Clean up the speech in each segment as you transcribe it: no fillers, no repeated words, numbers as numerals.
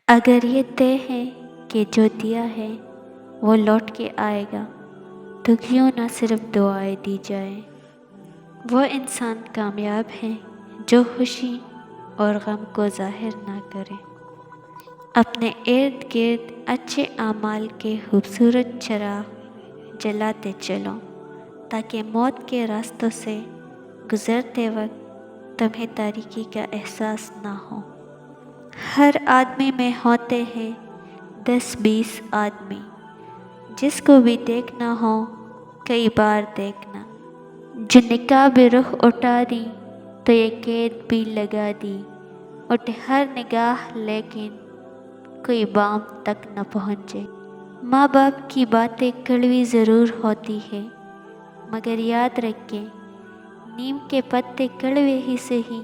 اگر یہ طے ہے کہ جو دیا ہے وہ لوٹ کے آئے گا تو کیوں نہ صرف دعائیں دی جائیں۔ وہ انسان کامیاب ہے جو خوشی اور غم کو ظاہر نہ کرے۔ اپنے ارد گرد اچھے اعمال کے خوبصورت چراغ جلاتے چلو تاکہ موت کے راستوں سے گزرتے وقت تمہیں تاریکی کا احساس نہ ہو۔ ہر آدمی میں ہوتے ہیں 10-20 آدمی، جس کو بھی دیکھنا ہو کئی بار دیکھنا۔ جو نقاب رخ اٹھا دی تو یہ قید بھی لگا دی، اٹھے ہر نگاہ لیکن کوئی بام تک نہ پہنچے۔ ماں باپ کی باتیں کڑوی ضرور ہوتی ہے، مگر یاد رکھیں نیم کے پتے کڑوے ہی سہی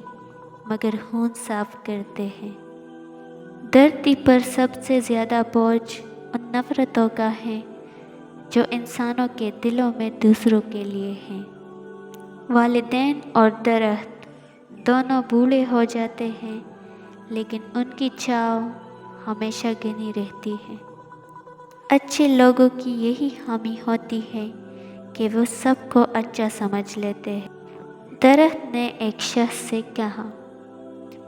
مگر خون صاف کرتے ہیں۔ دھرتی پر سب سے زیادہ بوجھ ان نفرتوں کا ہے جو انسانوں کے دلوں میں دوسروں کے لیے ہیں۔ والدین اور درخت دونوں بوڑھے ہو جاتے ہیں لیکن ان کی چھاؤ ہمیشہ گھنی رہتی ہے۔ اچھے لوگوں کی یہی خامی ہوتی ہے کہ وہ سب کو اچھا سمجھ لیتے ہیں۔ درخت نے ایک شخص سے کہا،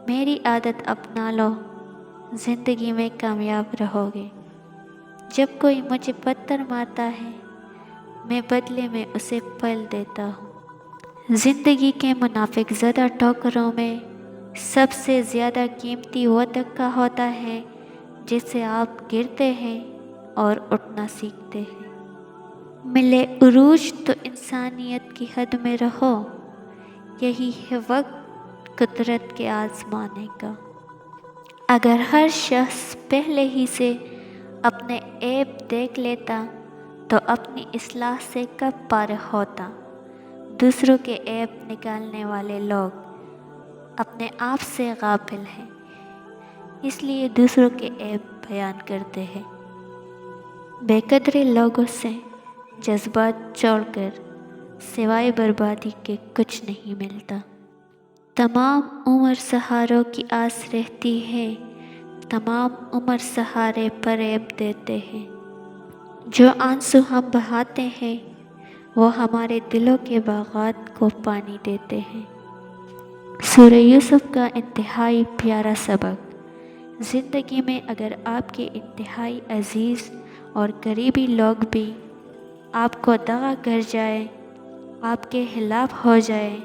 میری عادت اپنا لو، زندگی میں کامیاب رہو گے۔ جب کوئی مجھے پتھر مارتا ہے میں بدلے میں اسے پھل دیتا ہوں۔ زندگی کے منافق زدہ ٹھوکروں میں سب سے زیادہ قیمتی وہ دھکا ہوتا ہے جس سے آپ گرتے ہیں اور اٹھنا سیکھتے ہیں۔ ملے عروج تو انسانیت کی حد میں رہو، یہی ہے وقت قدرت کے آزمانے کا۔ اگر ہر شخص پہلے ہی سے اپنے عیب دیکھ لیتا تو اپنی اصلاح سے کب فارغ ہوتا۔ دوسروں کے عیب نکالنے والے لوگ اپنے آپ سے غافل ہیں، اس لیے دوسروں کے عیب بیان کرتے ہیں۔ بے قدر لوگوں سے جذبات چھوڑ کر سوائے بربادی کے کچھ نہیں ملتا۔ تمام عمر سہاروں کی آس رہتی ہے، تمام عمر سہارے فریب دیتے ہیں۔ جو آنسو ہم بہاتے ہیں وہ ہمارے دلوں کے باغات کو پانی دیتے ہیں۔ سورہ یوسف کا انتہائی پیارا سبق۔ زندگی میں اگر آپ کے انتہائی عزیز اور قریبی لوگ بھی آپ کو دغا کر جائیں، آپ کے خلاف ہو جائیں،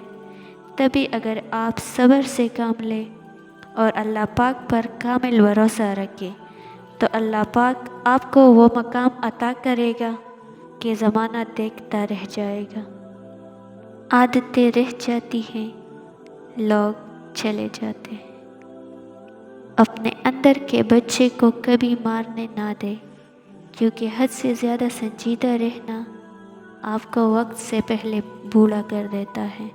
تبھی اگر آپ صبر سے کام لیں اور اللہ پاک پر کامل بھروسہ رکھیں تو اللہ پاک آپ کو وہ مقام عطا کرے گا کہ زمانہ دیکھتا رہ جائے گا۔ عادتیں رہ جاتی ہیں، لوگ چلے جاتے ہیں۔ اپنے اندر کے بچے کو کبھی مارنے نہ دے، کیونکہ حد سے زیادہ سنجیدہ رہنا آپ کو وقت سے پہلے بوڑھا کر دیتا ہے۔